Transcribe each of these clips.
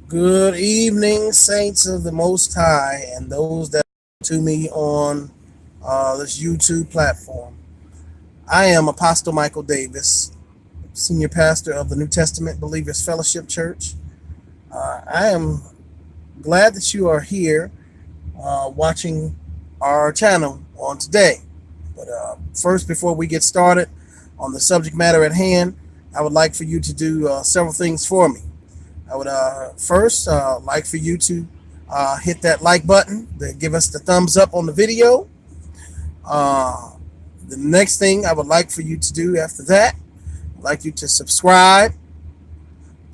Good evening, saints of the Most High, and those that to me on this YouTube platform. I am Apostle Michael Davis, Senior Pastor of the New Testament Believers Fellowship Church. I am glad that you are here watching our channel on today. But first, before we get started on the subject matter at hand, I would like for you to do several things for me. I would first like for you to hit that like button to give us the thumbs up on the video. Uh, the next thing I would like for you to do after that, I'd like you to subscribe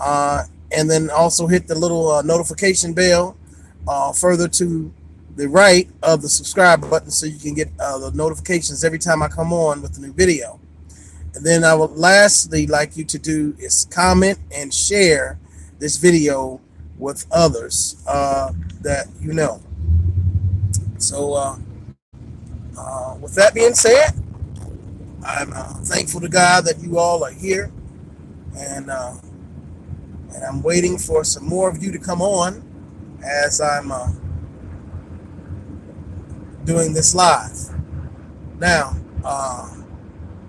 uh, and then also hit the little notification bell further to the right of the subscribe button so you can get the notifications every time I come on with a new video. And then I would lastly like you to do is comment and share this video with others that you know. So with that being said, I'm thankful to God that you all are here, and I'm waiting for some more of you to come on as I'm doing this live. Now,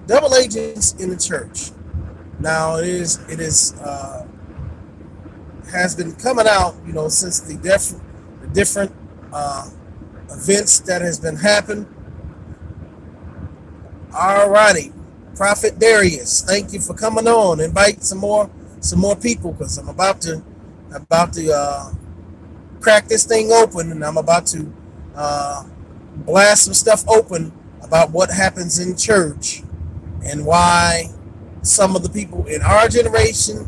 double agents in the church. Now it is has been coming out, since the different events that has been happening. Alrighty, Prophet Darius, thank you for coming on. Invite some more people because I'm about to crack this thing open, and I'm about to blast some stuff open about what happens in church and why some of the people in our generation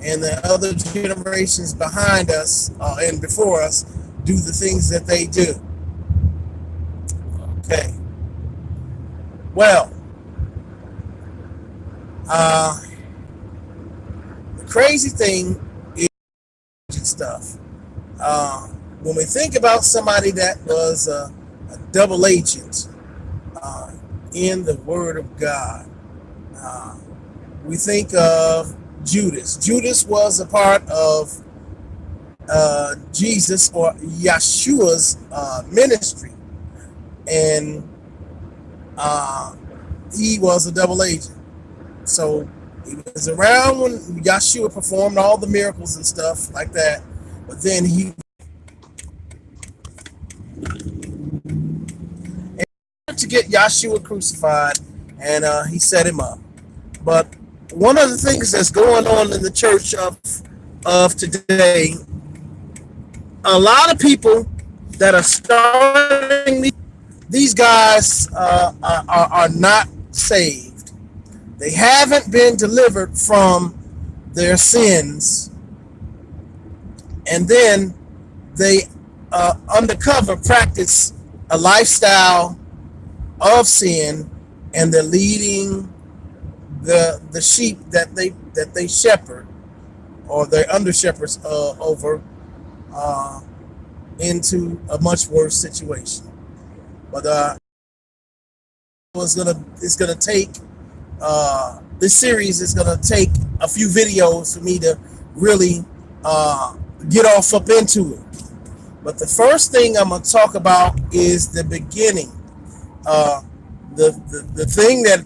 and the other generations behind us and before us do the things that they do. Okay. Well, the crazy thing is stuff. When we think about somebody that was a double agent in the Word of God, we think of Judas. Judas was a part of Jesus or Yeshua's ministry, and he was a double agent. So he was around when Yeshua performed all the miracles and stuff like that, but then he to get Yeshua crucified, and he set him up. But one of the things that's going on in the church of today, a lot of people that are starting these guys are not saved. They haven't been delivered from their sins, and then they undercover practice a lifestyle of sin, and they're leading the sheep that they shepherd, or they're under shepherds over into a much worse situation. But it's gonna take this series is gonna take a few videos for me to really get off up into it. But the first thing I'm gonna talk about is the beginning. The thing that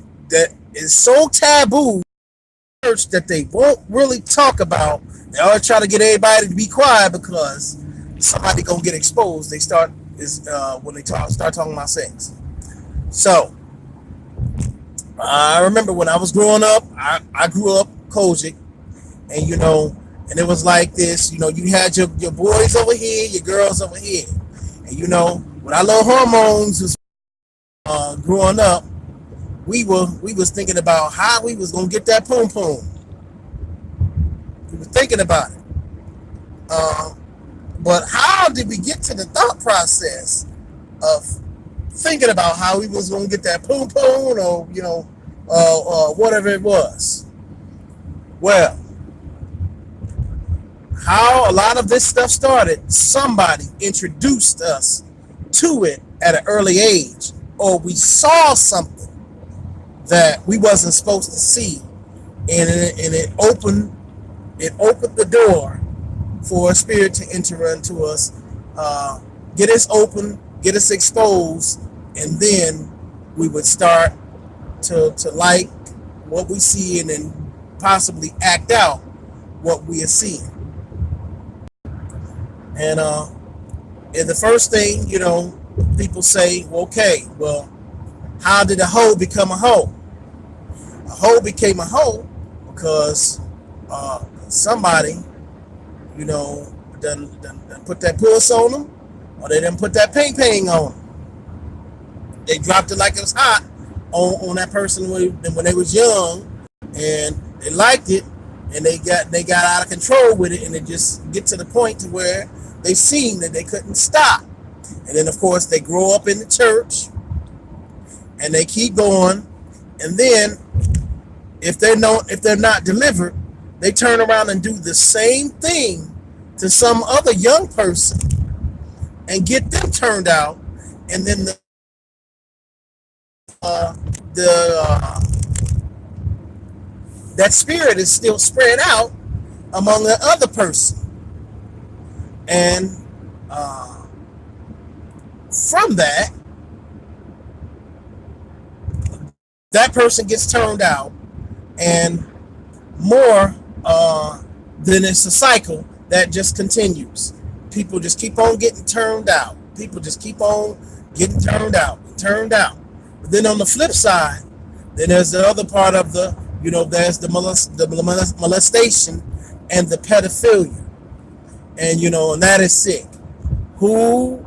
is so taboo in the church that they won't really talk about. They always try to get everybody to be quiet because somebody gonna get exposed. They start when they start talking about sex. So I remember when I was growing up, I grew up Kojic, and and it was like this. You had your boys over here, your girls over here, and when our little hormones was growing up, we was thinking about how we was gonna get that poom poom. We were thinking about it. But how did we get to the thought process of thinking about how we was gonna get that poom poom, or whatever it was? Well, how a lot of this stuff started, somebody introduced us to it at an early age, or we saw something that we wasn't supposed to see, and it opened the door for a spirit to enter into us, get us open, get us exposed, and then we would start to like what we see and then possibly act out what we are seeing. And the first thing, people say, well, okay, well, how did a hoe become a hoe? A hoe became a hoe because somebody, done put that puss on them, or they done put that ping on them. They dropped it like it was hot on that person when they was young, and they liked it, and they got out of control with it, and it just get to the point to where they seen that they couldn't stop. And then of course they grow up in the church, and they keep going, and then if they're not delivered, they turn around and do the same thing to some other young person and get them turned out, and then that spirit is still spread out among the other person, and from that person gets turned out, and more then it's a cycle that just continues. People just keep on getting turned out. People just keep on getting turned out. But then on the flip side, then there's the other part of there's the molestation and the pedophilia. And, and that is sick. Who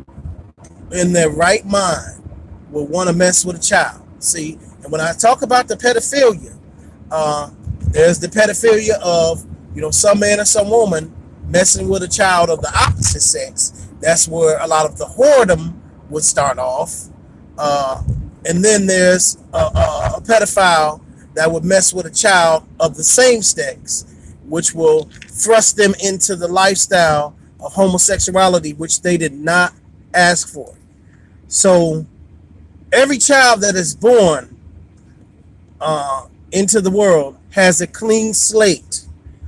in their right mind will want to mess with a child? See, and when I talk about the pedophilia, there's the pedophilia of, some man or some woman messing with a child of the opposite sex. That's where a lot of the whoredom would start off. And then there's a pedophile that would mess with a child of the same sex, which will thrust them into the lifestyle of homosexuality, which they did not ask for. So every child that is born into the world has a clean slate.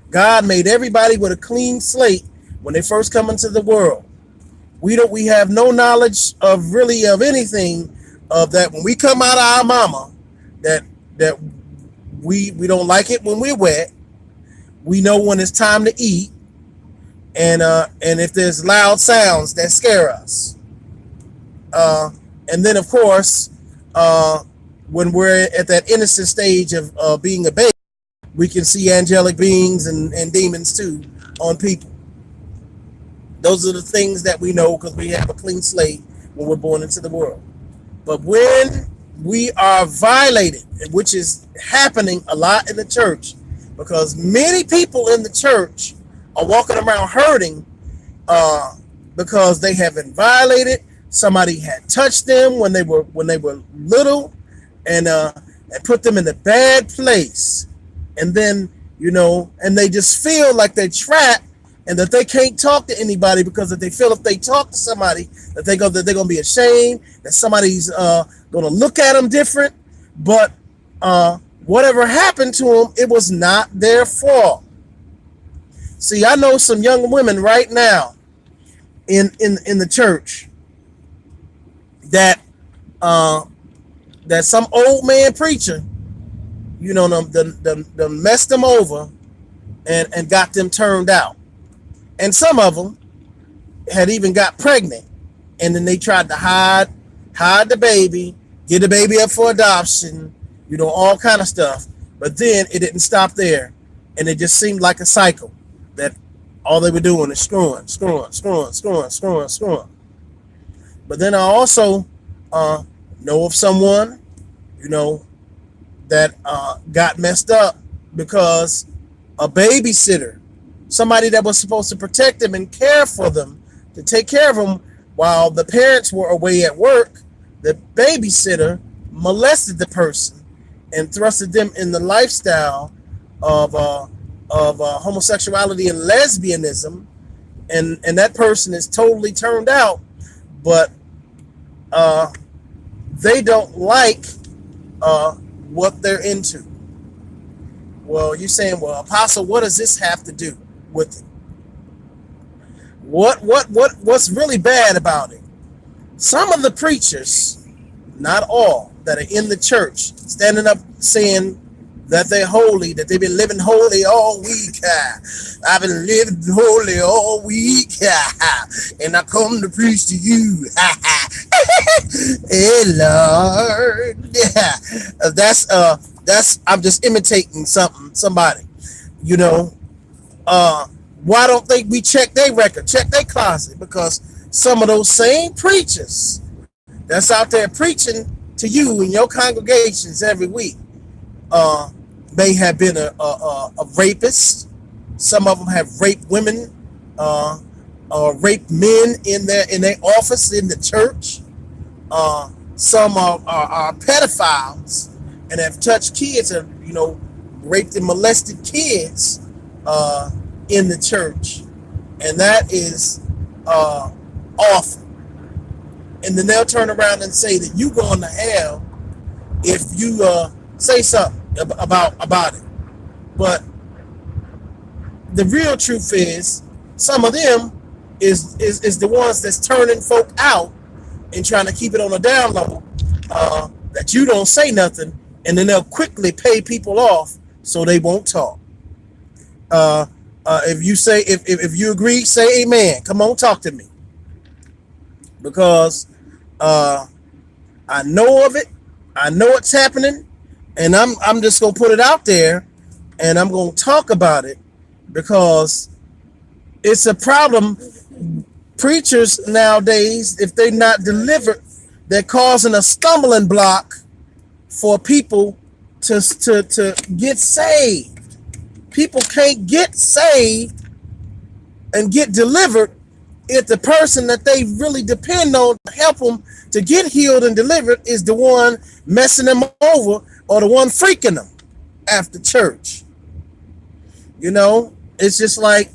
God made everybody with a clean slate when they first come into the world. We have no knowledge of anything of that. When we come out of our mama, that we don't like it when we're wet. We know when it's time to eat, and if there's loud sounds that scare us. And then of course, when we're at that innocent stage of being a baby, we can see angelic beings and demons too on people. Those are the things that we know because we have a clean slate when we're born into the world. But when we are violated, which is happening a lot in the church, because many people in the church are walking around hurting because they have been violated. Somebody had touched them when they were little, and put them in a bad place, and then and they just feel like they're trapped, and that they can't talk to anybody because if they feel if they talk to somebody that they're gonna be ashamed, that somebody's gonna look at them different. But whatever happened to them, it was not their fault. See, I know some young women right now in the church that some old man preacher, them messed them over and got them turned out. And some of them had even got pregnant, and then they tried to hide the baby, get the baby up for adoption, all kind of stuff. But then it didn't stop there, and it just seemed like a cycle that all they were doing is screwing. But then I also know of someone, that got messed up because a babysitter, somebody that was supposed to protect them and care for them, to take care of them while the parents were away at work, the babysitter molested the person and thrusted them in the lifestyle of homosexuality and lesbianism, and that person is totally turned out, but they don't like what they're into. Well, you're saying, well, Apostle, what does this have to do with it? What's really bad about it? Some of the preachers, not all, that are in the church, standing up saying that they're holy, that they've been living holy all week. I've been living holy all week, and I come to preach to you. Hey Lord, that's I'm just imitating somebody, you know. Why don't we check their record, check their closet? Because some of those same preachers that's out there preaching to you in your congregations every week uh, may have been a rapist. Some of them have raped women, uh, or raped men in their office in the church. Some are pedophiles and have touched kids, and raped and molested kids uh, in the church, and that is awful. And then they'll turn around and say that you going to hell if you say something about it. But the real truth is, some of them is the ones that's turning folk out and trying to keep it on the down low, that you don't say nothing, and then they'll quickly pay people off so they won't talk. If you say if you agree, say amen. Come on, talk to me, because I know of it. I know it's happening, and I'm just gonna put it out there, and I'm gonna talk about it because it's a problem. Preachers nowadays, if they're not delivered, they're causing a stumbling block for people to get saved. People can't get saved and get delivered if the person that they really depend on to help them to get healed and delivered is the one messing them over or the one freaking them after church. It's just like,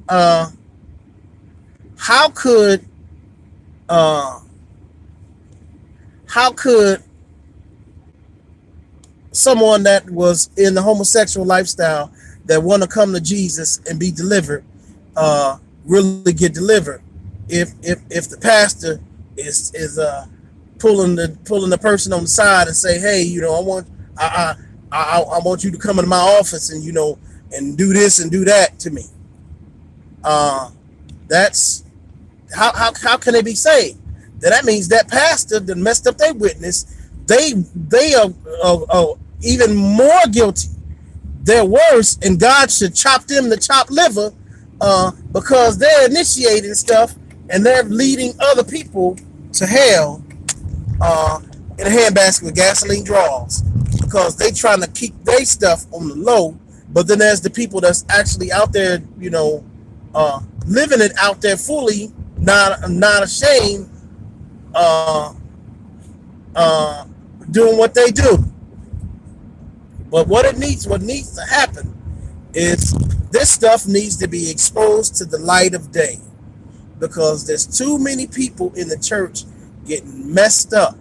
how could someone that was in the homosexual lifestyle that want to come to Jesus and be delivered really get delivered if the pastor is pulling the person on the side and say, hey, I want you to come into my office and and do this and do that to me. That's how can they be saved? That means that pastor that messed up their witness. They are even more guilty. They're worse, and God should chop them the chopped liver, because they're initiating stuff and they're leading other people to hell in a handbasket with gasoline draws, because they trying to keep their stuff on the low. But then there's the people that's actually out there, living it out there fully, not ashamed, doing what they do. But what needs to happen is this stuff needs to be exposed to the light of day, because there's too many people in the church getting messed up.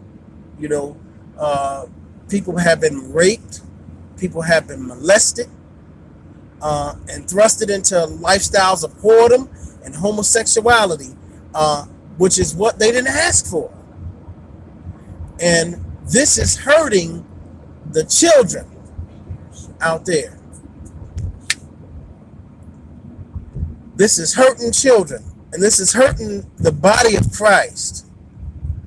People have been raped, people have been molested, and thrusted into lifestyles of whoredom and homosexuality, which is what they didn't ask for. And this is hurting the children out there. This is hurting children, and this is hurting the body of Christ,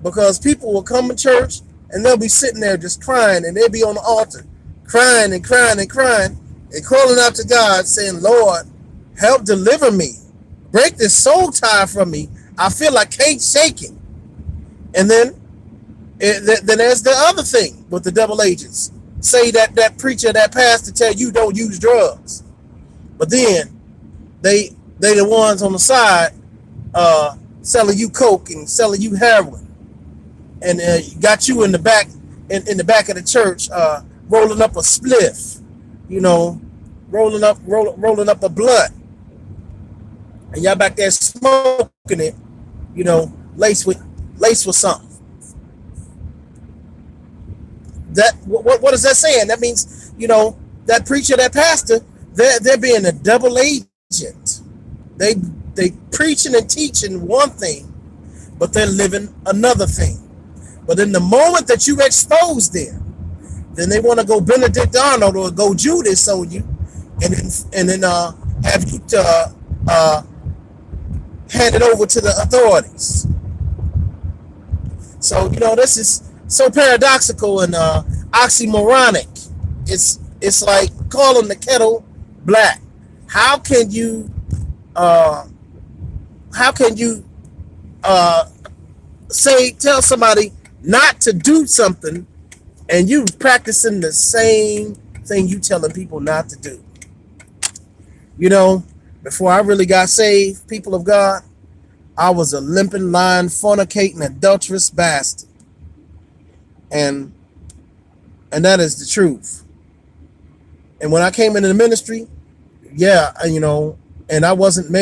because people will come to church and they'll be sitting there just crying, and they'll be on the altar crying and crying and crying and calling out to God saying, Lord, help deliver me. Break this soul tie from me. I feel like can't shake it. And then there's the other thing with the double agents. Say that preacher, that pastor tell you don't use drugs, but then they the ones on the side selling you coke and selling you heroin, and got you in the back in the back of the church rolling up a spliff, rolling up a blunt, and y'all back there smoking it, laced with something. That what is that saying? That means that preacher, that pastor, they're being a double agent. they preaching and teaching one thing, but they're living another thing. But in the moment that you expose them, then they want to go Benedict Arnold or go Judas on you, and then have you hand it over to the authorities. So this is so paradoxical and oxymoronic. It's like calling the kettle black. How can you tell somebody not to do something and you practicing the same thing you telling people not to do? Before I really got saved, people of God, I was a limping, lying, fornicating, adulterous bastard. And that is the truth. And when I came into the ministry, and I wasn't married.